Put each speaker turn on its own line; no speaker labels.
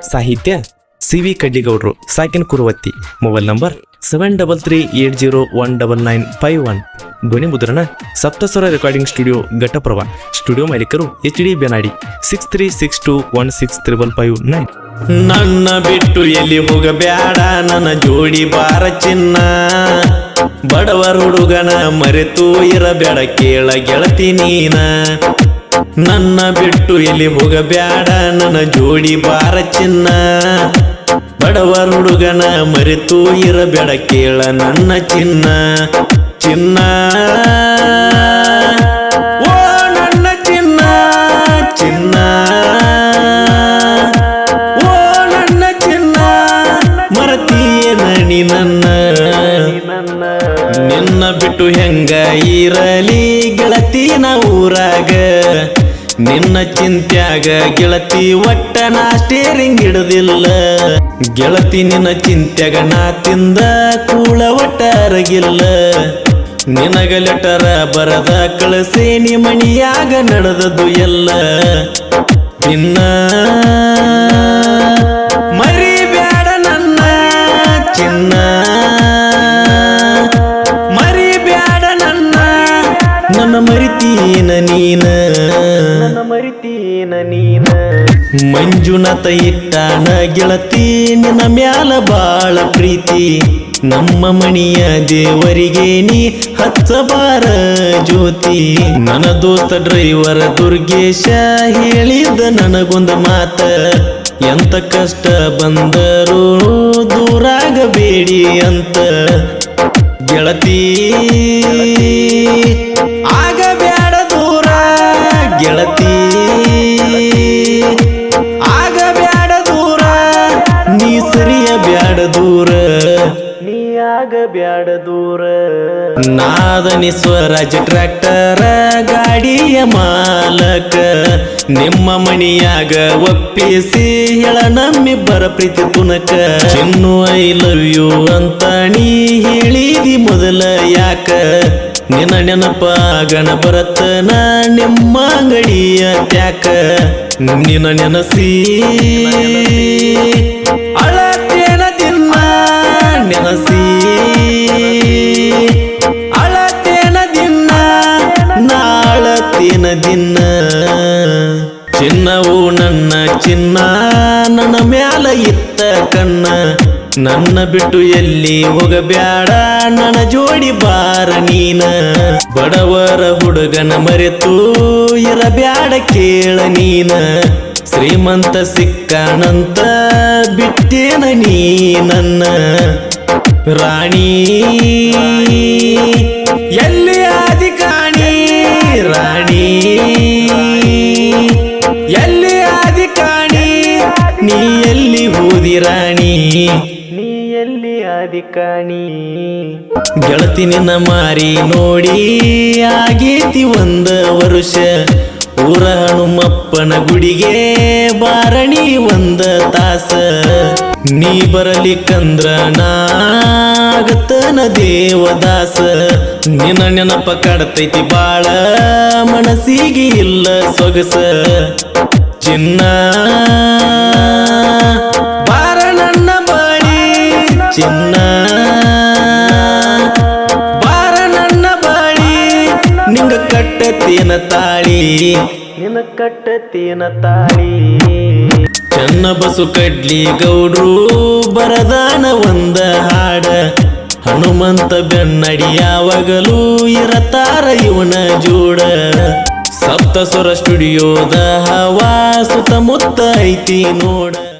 ಸಾಹಿತ್ಯ CV ಕಡ್ಲಿಗೌಡ್ರು ಸಾಕಿನ್ ಕುರುವತ್ತಿ. Mobile number 7338019951. ಧ್ವನಿ ಮುದ್ರಣ Saptaswara recording studio Ghataprabha. Studio ಮಾಲೀಕರು HD ಬೆನಾಡಿ. 6362165559.
ನನ್ನ ಬಿಟ್ಟು ಎಲ್ಲಿ ಹೋಗಬ್ಯಾಡ ನನ್ನ ಜೋಡಿ ಬಾರ ಚಿನ್ನ, ಬಡವರ ಹುಡುಗನ ಮರೆತು ಇರಬೇಡ ಕೇಳ ಗೆಳತಿ ನೀನ. ನನ್ನ ಬಿಟ್ಟು ಎಲ್ಲಿ ಹೋಗಬ್ಯಾಡ ನನ್ನ ಜೋಡಿ ಬಾರ ಚಿನ್ನ, ಬಡವರ ಹುಡುಗನ ಮರೆತು ಇರಬೇಡ ಕೇಳ ನನ್ನ ಚಿನ್ನ. ಚಿನ್ನ ಓ ನನ್ನ ಚಿನ್ನ, ಚಿನ್ನ ಓ ನನ್ನ ಚಿನ್ನ, ಮರತೀಯನ ನೀ ನನ್ನ. ನಿನ್ನ ಬಿಟ್ಟು ಹೆಂಗ ಇರಲಿ ಗೆಳತಿನ ಊರಾಗ, ನಿನ್ನ ಚಿಂತ್ಯಾಗ ಗೆಳತಿ ಒಟ್ಟ ನಾ ಸ್ಟೇರಿಂಗ್ ಹಿಡದಿಲ್ಲ. ಗೆಳತಿ ನಿನ್ನ ಚಿಂತ್ಯಾಗ ನಾ ತಿಂದ ಕೂಳ ಒಟ್ಟ ಅರಗಿಲ್ಲ. ನಿನಗ ಲೆಟರ ಬರದ ಕಳಸೇನಿ ಮಣಿಯಾಗ ನಡೆದದ್ದು ಎಲ್ಲ. ನಿನ್ನ ಮರಿಬ್ಯಾಡ ನನ್ನ ಚಿನ್ನ, ಮರಿಬ್ಯಾಡ ನನ್ನ, ನನ್ನ ಮರಿತೀನ ನೀನ, ಮರಿತೀನ ನೀನ. ಮಂಜುನಾಥ ಇಟ್ಟಾನ ಗೆಳತಿ ನಿನ್ನ ಮ್ಯಾಲ ಬಾಳ ಪ್ರೀತಿ, ನಮ್ಮ ಮಣಿಯ ದೇವರಿಗೆ ನೀ ಹಚ್ಚಬಾರ ಜ್ಯೋತಿ. ನನ್ನ ದೋಸ್ತ ಡ್ರೈವರ್ ದುರ್ಗೇಶ ಹೇಳಿದ ನನಗೊಂದು ಮಾತ, ಎಂತ ಕಷ್ಟ ಬಂದರೂ ದೂರಾಗಬೇಡಿ ಅಂತ. ಗೆಳತಿ ಆಗಬ್ಯಾಡ ದೂರ, ಗೆಳತಿ ಆಗಬ್ಯಾಡ ದೂರ, ನೀ ಸರಿಯ ಬ್ಯಾಡ ದೂರ, ನೀ ಆಗಬ್ಯಾಡ ದೂರ. ನಾದನಿ ಸ್ವರಾಜ್ ಟ್ರ್ಯಾಕ್ಟರ ಗಾಡಿಯ ಮಾಲಕ, ನಿಮ್ಮ ಮಣಿಯಾಗ ಒಪ್ಪಿಸಿ ಹೇಳ ನಮ್ಮಿಬ್ಬರ ಪ್ರೀತಿ ತುನಕ. ಚಿನ್ನು ಐ ಲವ್ ಯು ಅಂತ ನೀ ಹೇಳಿದಿ ಮೊದಲ ಯಾಕ, ನಿನ್ನ ನೆನಪ ಗಣ ಬರತನ ನಿಮ್ಮ ಅಂಗಡಿಯ ತ್ಯಾಕ. ನಿನ್ನ ನೆನಸಿ ಅಳತೇನ ದಿನ, ನೆನಸಿ ಅಳತೇನ ದಿನ, ನಾಳತೇನ ದಿನ. ಚಿನ್ನವು ನನ್ನ ಚಿನ್ನ ನನ್ನ ಮ್ಯಾಲ ಇತ್ತ ಕಣ್ಣ, ನನ್ನ ಬಿಟ್ಟು ಎಲ್ಲಿ ಹೋಗಬ್ಯಾಡ ನನ್ನ ಜೋಡಿ ಬಾರ ನೀನ. ಬಡವರ ಹುಡುಗನ ಮರೆತು ಇರಬ್ಯಾಡ ಕೇಳ ನೀನ, ಶ್ರೀಮಂತ ಸಿಕ್ಕಾನಂತ ಬಿಟ್ಟೇನ ನೀ ನನ್ನ. ರಾಣಿ ಎಲ್ಲಿ ಆದಿಕಾಣಿ, ರಾಣಿ ಎಲ್ಲಿ ಆದಿಕಾಣಿ, ನೀ ಎಲ್ಲಿ ಹೋದಿ ರಾಣಿ, ನೀ ಎಲ್ಲಿ ಆದಿಕಾಣಿ. ಗೆಳತಿ ನಿನ್ನ ಮಾರಿ ನೋಡಿ ಆಗೇತಿ ಒಂದ ವರುಷ, ಊರ ಹನುಮಪ್ಪನ ಗುಡಿಗೆ ಬಾರಣಿ ಒಂದ ತಾಸ. ನೀ ಬರಲಿಕ್ಕಂದ್ರ ನಾಗತನ ದೇವದಾಸ, ನಿನ್ನ ನೆನಪ ಕಾಡತೈತಿ ಬಾಳ ಮನಸ್ಸಿಗೆ ಇಲ್ಲ ಸೊಗಸ. ಚಿನ್ನ ಬಾರ ನನ್ನ ಬಳಿ ಚಿನ್ನ, ಬಾರ ನನ್ನ ಬಳಿ, ನಿಂಗ ಕಟ್ಟತೇನ ತಾಳಿ, ನಿನ್ನ ಕಟ್ಟತೇನ ತಾಳಿ. ಚನ್ನ ಬಸು ಕಡ್ಲಿ ಗೌಡ್ರು ಬರದಾನ ಒಂದ ಹಾಡ, ಹನುಮಂತ ಬೆನ್ನಡಿ ಯಾವಾಗಲೂ ಇರತಾರ ಇವನ ಜೋಡ. ಸಪ್ತಸ್ವರ ಸ್ಟುಡಿಯೋದ ಹವಾ ಸುತ್ತಮುತ್ತ ಐತಿ ನೋಡ.